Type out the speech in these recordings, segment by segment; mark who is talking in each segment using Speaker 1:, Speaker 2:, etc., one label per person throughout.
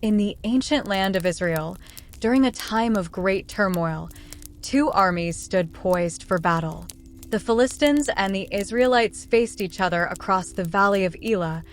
Speaker 1: In the ancient land of Israel, during a time of great turmoil, two armies stood poised for battle. The Philistines and the Israelites faced each other across the valley of Elah,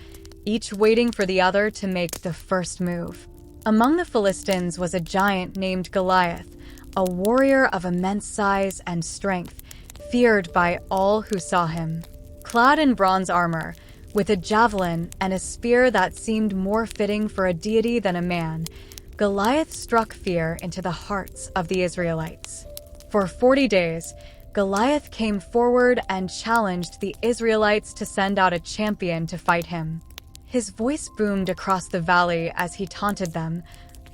Speaker 1: each waiting for the other to make the first move. Among the Philistines was a giant named Goliath, a warrior of immense size and strength, feared by all who saw him. Clad in bronze armor, with a javelin and a spear that seemed more fitting for a deity than a man, Goliath struck fear into the hearts of the Israelites. For 40 days, Goliath came forward and challenged the Israelites to send out a champion to fight him. His voice boomed across the valley as he taunted them.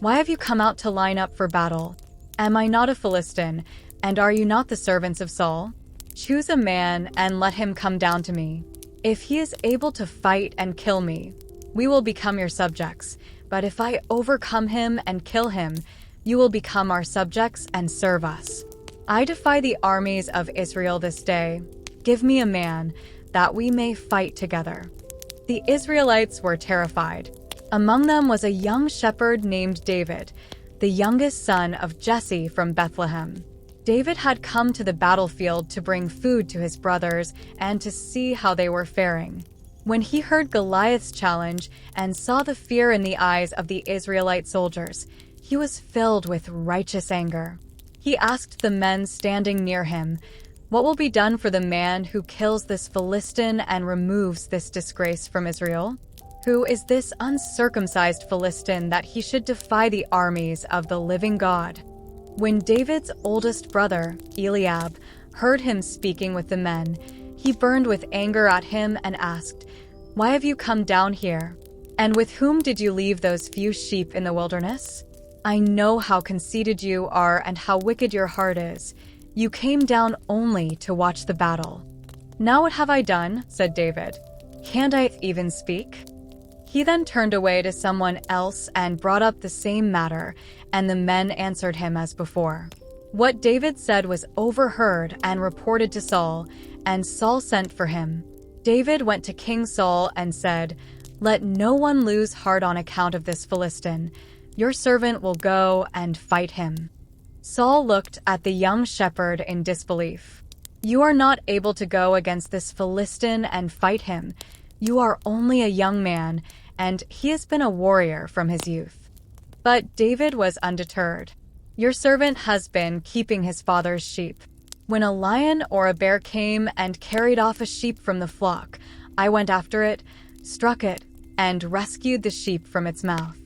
Speaker 1: "Why have you come out to line up for battle? Am I not a Philistine, and are you not the servants of Saul? Choose a man and let him come down to me. If he is able to fight and kill me, we will become your subjects. But if I overcome him and kill him, you will become our subjects and serve us. I defy the armies of Israel this day. Give me a man, that we may fight together." The Israelites were terrified. Among them was a young shepherd named David, the youngest son of Jesse from Bethlehem. David had come to the battlefield to bring food to his brothers and to see how they were faring. When he heard Goliath's challenge and saw the fear in the eyes of the Israelite soldiers, he was filled with righteous anger. He asked the men standing near him, "What will be done for the man who kills this Philistine and removes this disgrace from Israel? Who is this uncircumcised Philistine that he should defy the armies of the living God?" When David's oldest brother, Eliab, heard him speaking with the men, he burned with anger at him and asked, "Why have you come down here? And with whom did you leave those few sheep in the wilderness? I know how conceited you are and how wicked your heart is. You came down only to watch the battle." "Now what have I done?" said David. "Can't I even speak?" He then turned away to someone else and brought up the same matter, and the men answered him as before. What David said was overheard and reported to Saul, and Saul sent for him. David went to King Saul and said, "Let no one lose heart on account of this Philistine. Your servant will go and fight him." Saul looked at the young shepherd in disbelief. "You are not able to go against this Philistine and fight him. You are only a young man, and he has been a warrior from his youth." But David was undeterred. "Your servant has been keeping his father's sheep. When a lion or a bear came and carried off a sheep from the flock, I went after it, struck it, and rescued the sheep from its mouth.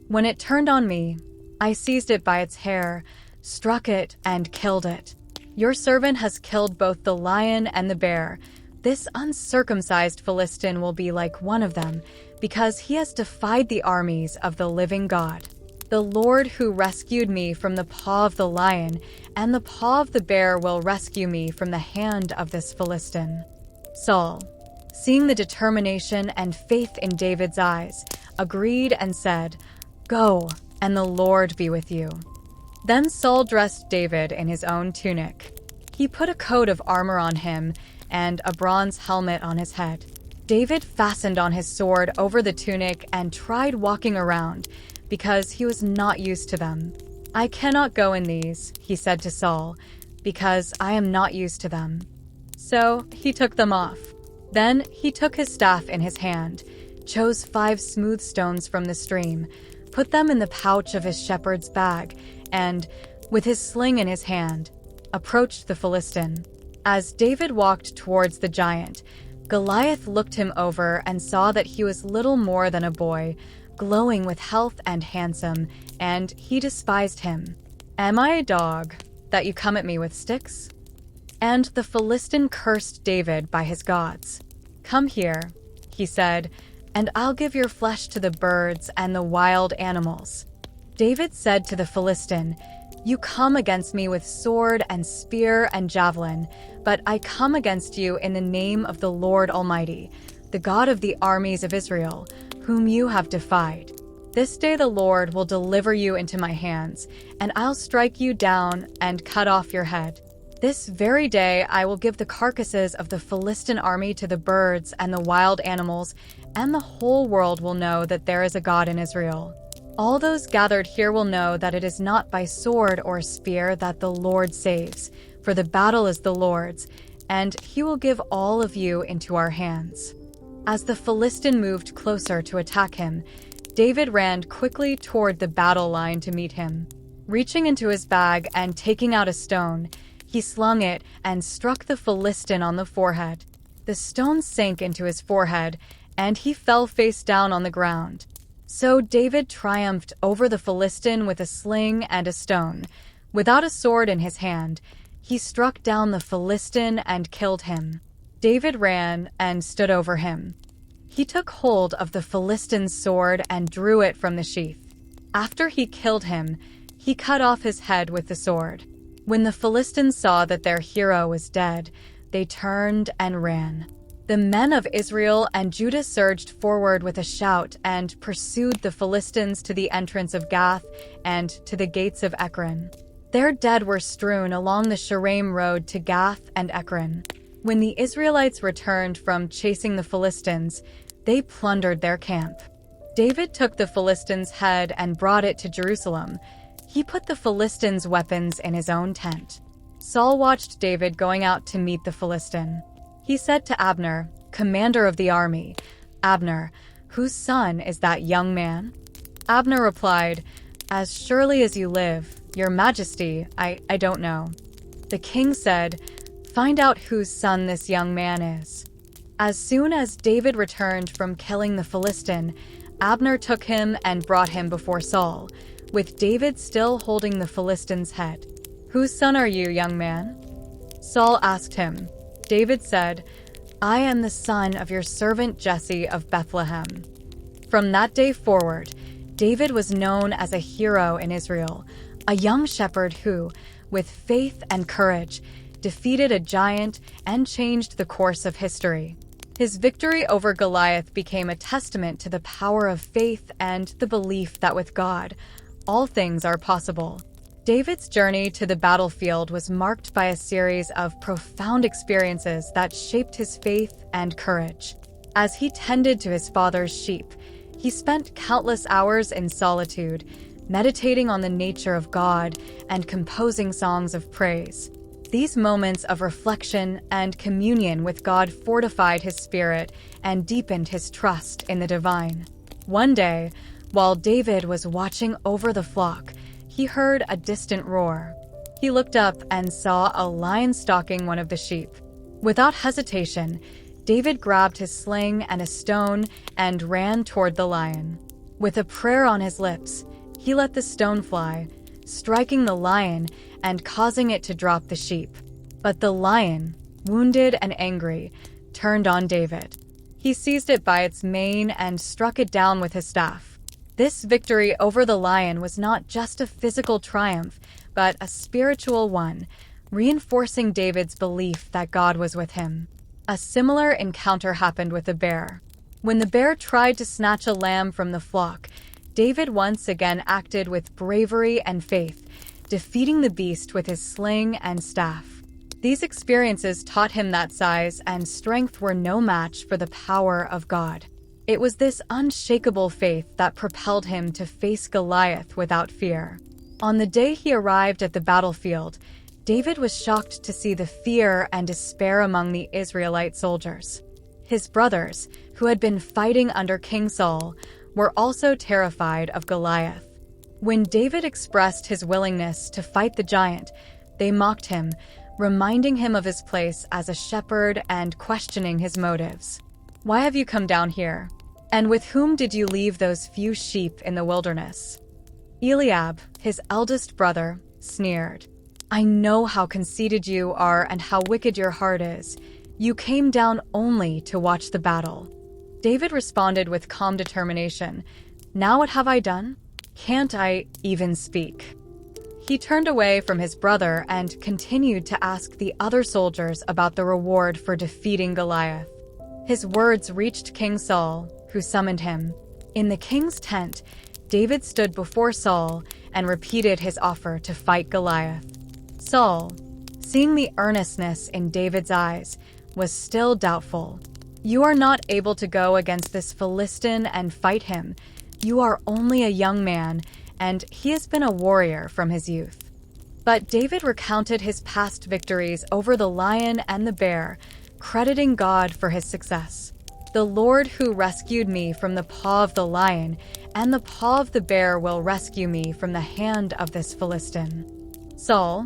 Speaker 1: When it turned on me, I seized it by its hair, struck it, and killed it. Your servant has killed both the lion and the bear. This uncircumcised Philistine will be like one of them, because he has defied the armies of the living God. The Lord who rescued me from the paw of the lion and the paw of the bear will rescue me from the hand of this Philistine." Saul, seeing the determination and faith in David's eyes, agreed and said, "Go, and the Lord be with you." Then Saul dressed David in his own tunic. He put a coat of armor on him and a bronze helmet on his head. David fastened on his sword over the tunic and tried walking around, because he was not used to them. "I cannot go in these," he said to Saul, "because I am not used to them." So he took them off. Then he took his staff in his hand, chose 5 smooth stones from the stream, put them in the pouch of his shepherd's bag, and, with his sling in his hand, approached the Philistine. As David walked towards the giant, Goliath looked him over and saw that he was little more than a boy, glowing with health and handsome, and he despised him. "Am I a dog, that you come at me with sticks?" And the Philistine cursed David by his gods. "Come here," he said, "and I'll give your flesh to the birds and the wild animals." David said to the Philistine, "You come against me with sword and spear and javelin, but I come against you in the name of the Lord Almighty, the God of the armies of Israel, whom you have defied. This day the Lord will deliver you into my hands, and I'll strike you down and cut off your head. This very day I will give the carcasses of the Philistine army to the birds and the wild animals, and the whole world will know that there is a God in Israel." All those gathered here will know that it is not by sword or spear that the Lord saves, for the battle is the Lord's, and he will give all of you into our hands." As the Philistine moved closer to attack him, David ran quickly toward the battle line to meet him. Reaching into his bag and taking out a stone, he slung it and struck the Philistine on the forehead. The stone sank into his forehead, and he fell face down on the ground. So David triumphed over the Philistine with a sling and a stone. Without a sword in his hand, he struck down the Philistine and killed him. David ran and stood over him. He took hold of the Philistine's sword and drew it from the sheath. After he killed him, he cut off his head with the sword. When the Philistines saw that their hero was dead, they turned and ran. The men of Israel and Judah surged forward with a shout and pursued the Philistines to the entrance of Gath and to the gates of Ekron. Their dead were strewn along the Sharaim road to Gath and Ekron. When the Israelites returned from chasing the Philistines, they plundered their camp. David took the Philistines' head and brought it to Jerusalem. He put the Philistines' weapons in his own tent. Saul watched David going out to meet the Philistine. He said to Abner, commander of the army, "Abner, whose son is that young man?" Abner replied, "As surely as you live, your majesty, I don't know." The king said, "Find out whose son this young man is." As soon as David returned from killing the Philistine, Abner took him and brought him before Saul, with David still holding the Philistine's head. "Whose son are you, young man?" Saul asked him. David said, "I am the son of your servant Jesse of Bethlehem." From that day forward, David was known as a hero in Israel, a young shepherd who, with faith and courage, defeated a giant and changed the course of history. His victory over Goliath became a testament to the power of faith and the belief that with God, all things are possible. David's journey to the battlefield was marked by a series of profound experiences that shaped his faith and courage. As he tended to his father's sheep, he spent countless hours in solitude, meditating on the nature of God and composing songs of praise. These moments of reflection and communion with God fortified his spirit and deepened his trust in the divine. One day, while David was watching over the flock, he heard a distant roar. He looked up and saw a lion stalking one of the sheep. Without hesitation, David grabbed his sling and a stone and ran toward the lion. With a prayer on his lips, he let the stone fly, striking the lion and causing it to drop the sheep. But the lion, wounded and angry, turned on David. He seized it by its mane and struck it down with his staff. This victory over the lion was not just a physical triumph, but a spiritual one, reinforcing David's belief that God was with him. A similar encounter happened with the bear. When the bear tried to snatch a lamb from the flock, David once again acted with bravery and faith, defeating the beast with his sling and staff. These experiences taught him that size and strength were no match for the power of God. It was this unshakable faith that propelled him to face Goliath without fear. On the day he arrived at the battlefield, David was shocked to see the fear and despair among the Israelite soldiers. His brothers, who had been fighting under King Saul, were also terrified of Goliath. When David expressed his willingness to fight the giant, they mocked him, reminding him of his place as a shepherd and questioning his motives. "Why have you come down here? And with whom did you leave those few sheep in the wilderness?" Eliab, his eldest brother, sneered. "I know how conceited you are and how wicked your heart is. You came down only to watch the battle." David responded with calm determination. "Now what have I done? Can't I even speak?" He turned away from his brother and continued to ask the other soldiers about the reward for defeating Goliath. His words reached King Saul, who summoned him. In the king's tent, David stood before Saul and repeated his offer to fight Goliath. Saul, seeing the earnestness in David's eyes, was still doubtful. "You are not able to go against this Philistine and fight him. You are only a young man, and he has been a warrior from his youth." But David recounted his past victories over the lion and the bear, crediting God for his success. "The Lord who rescued me from the paw of the lion and the paw of the bear will rescue me from the hand of this Philistine." Saul,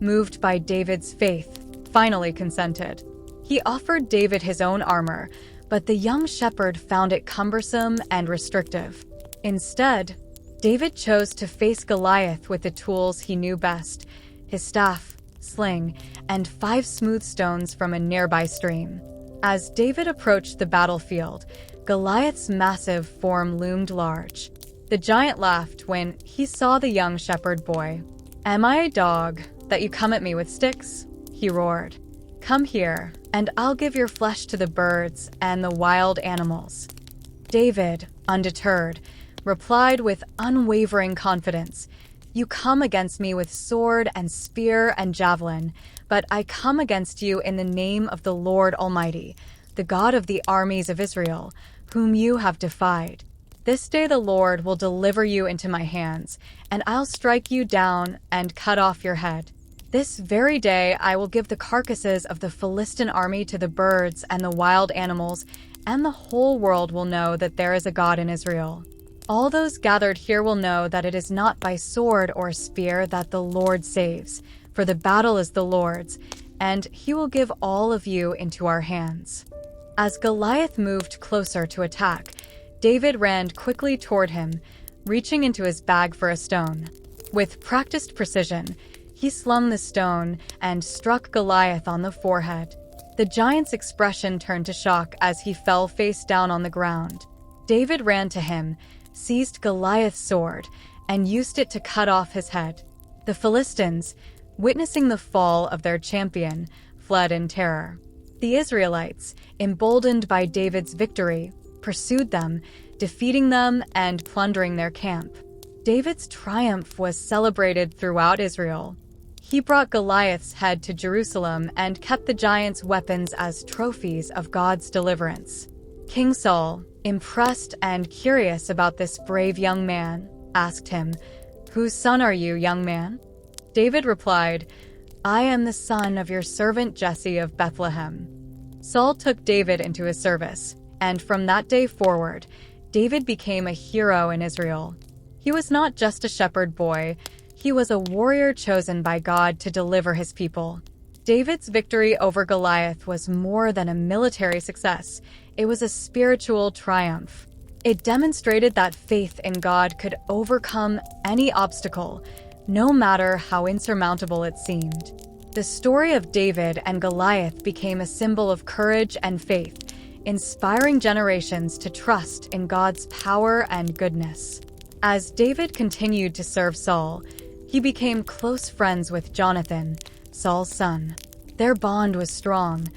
Speaker 1: moved by David's faith, finally consented. He offered David his own armor, but the young shepherd found it cumbersome and restrictive. Instead, David chose to face Goliath with the tools he knew best: his staff, sling, and 5 smooth stones from a nearby stream. As David approached the battlefield, Goliath's massive form loomed large. The giant laughed when he saw the young shepherd boy. "Am I a dog that you come at me with sticks?" he roared. "Come here, and I'll give your flesh to the birds and the wild animals." David, undeterred, replied with unwavering confidence, "You come against me with sword and spear and javelin, but I come against you in the name of the Lord Almighty, the God of the armies of Israel, whom you have defied. This day the Lord will deliver you into my hands, and I'll strike you down and cut off your head. This very day I will give the carcasses of the Philistine army to the birds and the wild animals, and the whole world will know that there is a God in Israel. All those gathered here will know that it is not by sword or spear that the Lord saves, for the battle is the Lord's, and he will give all of you into our hands." As Goliath moved closer to attack, David ran quickly toward him, reaching into his bag for a stone. With practiced precision, he slung the stone and struck Goliath on the forehead. The giant's expression turned to shock as he fell face down on the ground. David ran to him, seized Goliath's sword, and used it to cut off his head. The Philistines, witnessing the fall of their champion, fled in terror. The Israelites, emboldened by David's victory, pursued them, defeating them and plundering their camp. David's triumph was celebrated throughout Israel. He brought Goliath's head to Jerusalem and kept the giant's weapons as trophies of God's deliverance. King Saul, impressed and curious about this brave young man, asked him, "Whose son are you, young man?" David replied, "I am the son of your servant Jesse of Bethlehem." Saul took David into his service, and from that day forward, David became a hero in Israel. He was not just a shepherd boy, he was a warrior chosen by God to deliver his people. David's victory over Goliath was more than a military success, it was a spiritual triumph. It demonstrated that faith in God could overcome any obstacle, no matter how insurmountable it seemed. The story of David and Goliath became a symbol of courage and faith, inspiring generations to trust in God's power and goodness. As David continued to serve Saul, he became close friends with Jonathan, Saul's son. Their bond was strong,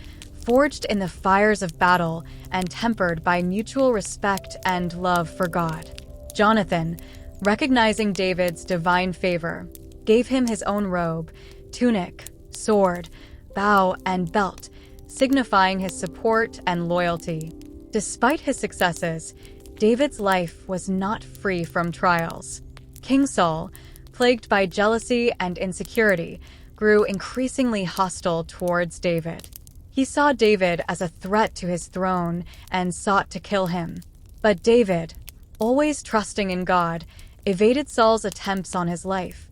Speaker 1: forged in the fires of battle and tempered by mutual respect and love for God. Jonathan, recognizing David's divine favor, gave him his own robe, tunic, sword, bow, and belt, signifying his support and loyalty. Despite his successes, David's life was not free from trials. King Saul, plagued by jealousy and insecurity, grew increasingly hostile towards David. He saw David as a threat to his throne and sought to kill him. But David, always trusting in God, evaded Saul's attempts on his life,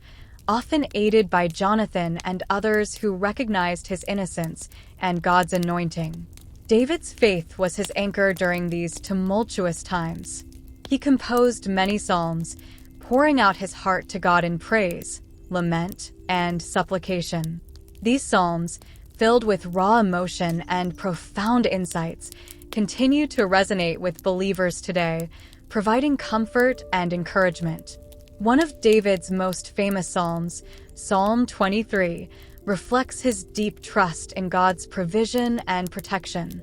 Speaker 1: often aided by Jonathan and others who recognized his innocence and God's anointing. David's faith was his anchor during these tumultuous times. He composed many psalms, pouring out his heart to God in praise, lament, and supplication. These psalms, filled with raw emotion and profound insights, continue to resonate with believers today, providing comfort and encouragement. One of David's most famous psalms, Psalm 23, reflects his deep trust in God's provision and protection.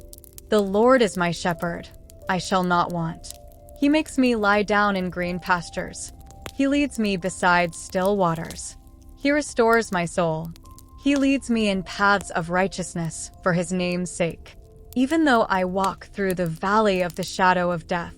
Speaker 1: "The Lord is my shepherd, I shall not want. He makes me lie down in green pastures. He leads me beside still waters. He restores my soul. He leads me in paths of righteousness for his name's sake. Even though I walk through the valley of the shadow of death,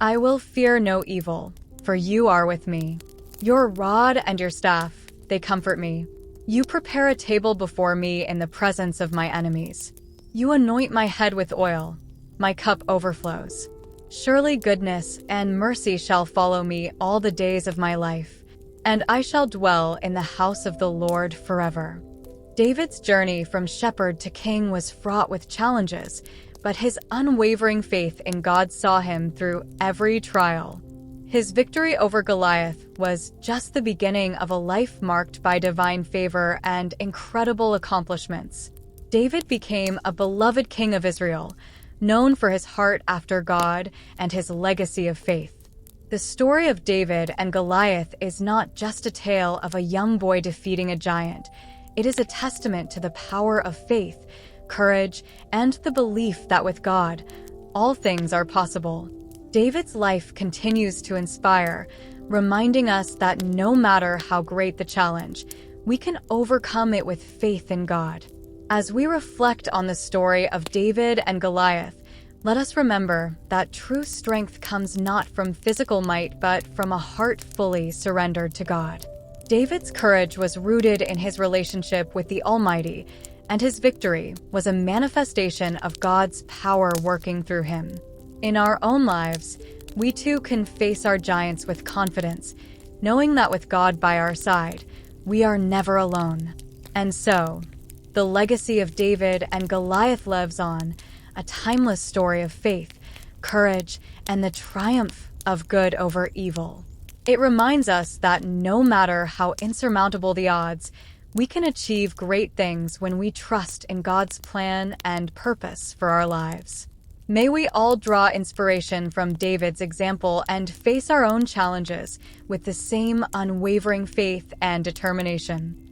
Speaker 1: I will fear no evil, for you are with me. Your rod and your staff, they comfort me. You prepare a table before me in the presence of my enemies. You anoint my head with oil. My cup overflows. Surely goodness and mercy shall follow me all the days of my life, and I shall dwell in the house of the Lord forever. David's journey from shepherd to king was fraught with challenges, but his unwavering faith in God saw him through every trial. His victory over Goliath was just the beginning of a life marked by divine favor and incredible accomplishments. David became a beloved king of Israel, known for his heart after God and his legacy of faith. The story of David and Goliath is not just a tale of a young boy defeating a giant. It is a testament to the power of faith, courage, and the belief that with God, all things are possible. David's life continues to inspire, reminding us that no matter how great the challenge, we can overcome it with faith in God. As we reflect on the story of David and Goliath, let us remember that true strength comes not from physical might, but from a heart fully surrendered to God. David's courage was rooted in his relationship with the Almighty, and his victory was a manifestation of God's power working through him. In our own lives, we too can face our giants with confidence, knowing that with God by our side, we are never alone. And so, the legacy of David and Goliath lives on, a timeless story of faith, courage, and the triumph of good over evil. It reminds us that no matter how insurmountable the odds, we can achieve great things when we trust in God's plan and purpose for our lives. May we all draw inspiration from David's example and face our own challenges with the same unwavering faith and determination.